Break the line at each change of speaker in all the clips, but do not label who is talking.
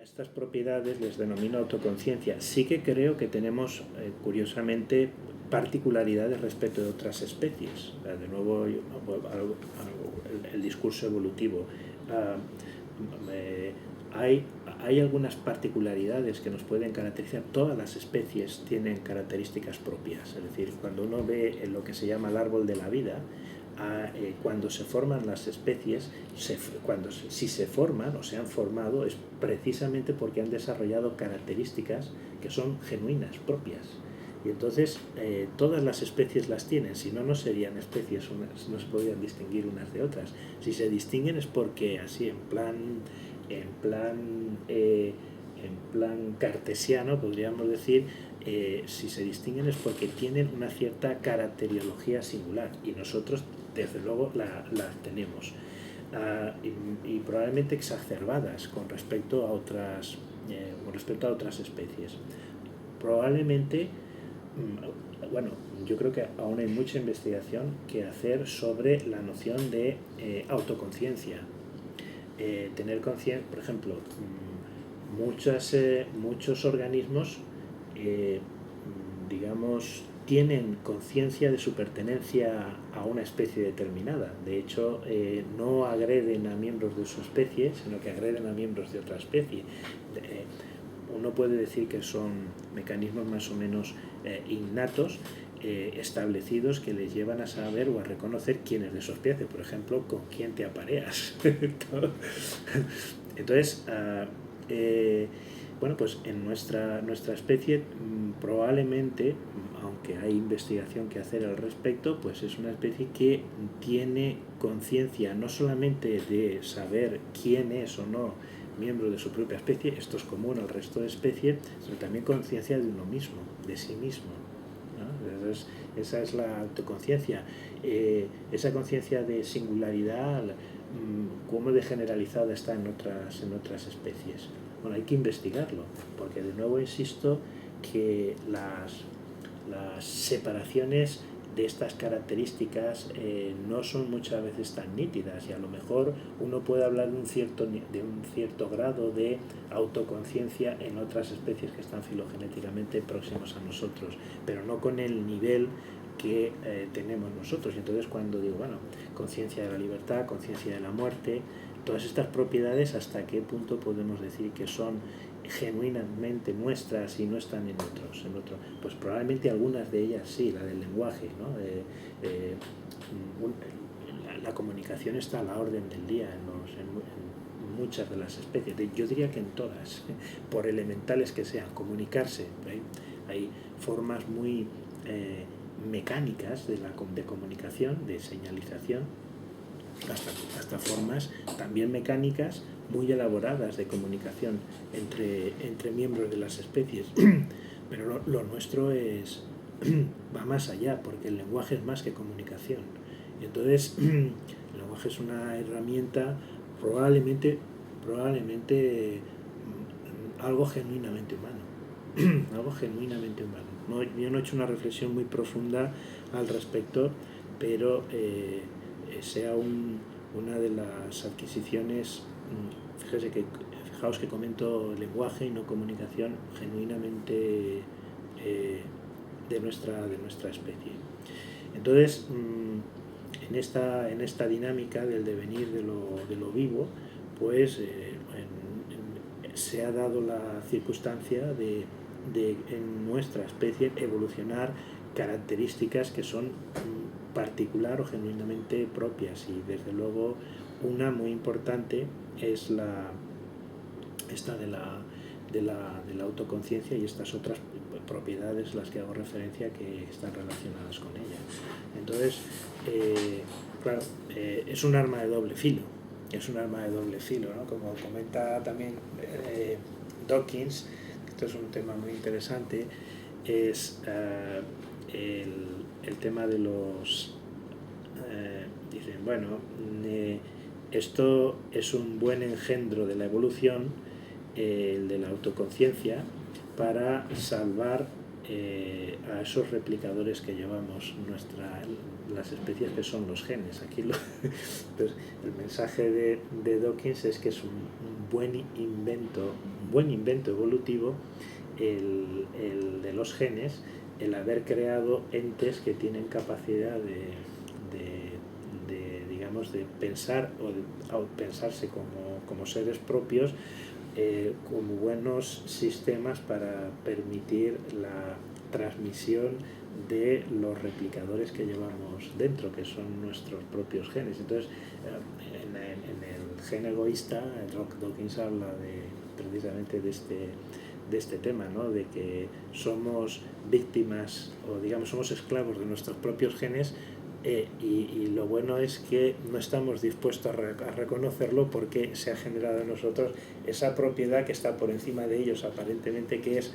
A estas propiedades les denomino autoconciencia. Sí que creo que tenemos, curiosamente, particularidades respecto de otras especies. De nuevo, el discurso evolutivo. Hay, hay algunas particularidades que nos pueden caracterizar. Todas las especies tienen características propias. Es decir, cuando uno ve en lo que se llama el árbol de la vida, cuando se forman las especies, si se forman o se han formado, es precisamente porque han desarrollado características que son genuinas, propias. Y entonces todas las especies las tienen, si no, no serían especies, no se podrían distinguir unas de otras. Si se distinguen es porque así, en plan cartesiano, podríamos decir, si se distinguen es porque tienen una cierta caracteriología singular, y nosotros desde luego la tenemos, y probablemente exacerbadas con respecto a otras especies. Probablemente, bueno, yo creo que aún hay mucha investigación que hacer sobre la noción de autoconciencia. Tener conciencia, por ejemplo, muchos organismos, digamos, tienen conciencia de su pertenencia a una especie determinada. De hecho, no agreden a miembros de su especie, sino que agreden a miembros de otra especie. Uno puede decir que son mecanismos más o menos innatos, establecidos, que les llevan a saber o a reconocer quién es de su especie. Por ejemplo, con quién te apareas. Entonces, bueno, pues en nuestra especie probablemente, aunque hay investigación que hacer al respecto, pues es una especie que tiene conciencia no solamente de saber quién es o no miembro de su propia especie, esto es común al resto de especies, sino también conciencia de uno mismo, de sí mismo, ¿no? Entonces, esa es la autoconciencia. Esa conciencia de singularidad, cómo de generalizada está en otras especies. Bueno, hay que investigarlo, porque de nuevo insisto que las separaciones de estas características no son muchas veces tan nítidas, y a lo mejor uno puede hablar de un cierto grado de autoconciencia en otras especies que están filogenéticamente próximos a nosotros, pero no con el nivel que tenemos nosotros. Y entonces, cuando digo, bueno, conciencia de la libertad, conciencia de la muerte, todas estas propiedades, ¿hasta qué punto podemos decir que son genuinamente nuestras y no están en otros? Pues probablemente algunas de ellas sí, la del lenguaje, ¿no? La comunicación está a la orden del día en muchas de las especies. Yo diría que en todas, por elementales que sean, comunicarse. Hay formas muy mecánicas de comunicación, de señalización, hasta formas también mecánicas muy elaboradas de comunicación entre miembros de las especies. Pero lo nuestro va más allá, porque el lenguaje es más que comunicación. Y entonces el lenguaje es una herramienta probablemente algo genuinamente humano. Algo genuinamente humano. Yo no he hecho una reflexión muy profunda al respecto, pero sea una de las adquisiciones. Fijaos que comento lenguaje y no comunicación, genuinamente de nuestra especie. Entonces, en esta dinámica del devenir de lo vivo, pues se ha dado la circunstancia de en nuestra especie evolucionar características que son particular o genuinamente propias, y desde luego una muy importante es esta de la autoconciencia, y estas otras propiedades, las que hago referencia, que están relacionadas con ella. Entonces, claro, es un arma de doble filo, ¿no? Como comenta también Dawkins, esto es un tema muy interesante, es el tema de los... dicen, bueno, esto es un buen engendro de la evolución, el de la autoconciencia, para salvar a esos replicadores que llevamos las especies, que son los genes. Entonces, el mensaje de Dawkins es que es un buen invento buen invento evolutivo el de los genes, el haber creado entes que tienen capacidad digamos, de pensar o de pensarse como seres propios, como buenos sistemas para permitir la transmisión de los replicadores que llevamos dentro, que son nuestros propios genes. Entonces, en el gen egoísta, Dawkins habla precisamente de este tema, ¿no? De que somos víctimas, o digamos somos esclavos de nuestros propios genes, y lo bueno es que no estamos dispuestos a reconocerlo, porque se ha generado en nosotros esa propiedad que está por encima de ellos aparentemente, que es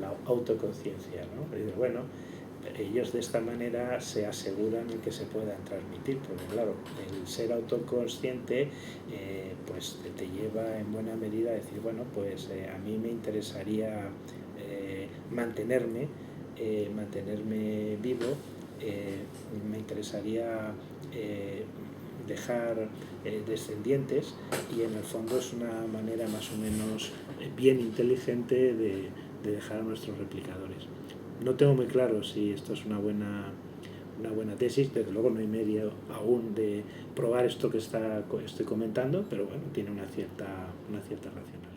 la autoconciencia, ¿no? Bueno, ellos de esta manera se aseguran el que se puedan transmitir, porque claro, el ser autoconsciente pues te lleva en buena medida a decir, bueno, pues a mí me interesaría mantenerme vivo, me interesaría dejar descendientes, y en el fondo es una manera más o menos bien inteligente de dejar a nuestros replicadores. No tengo muy claro si esto es una buena tesis, desde luego no hay medio aún de probar esto que estoy comentando, pero bueno, tiene una cierta racionalidad.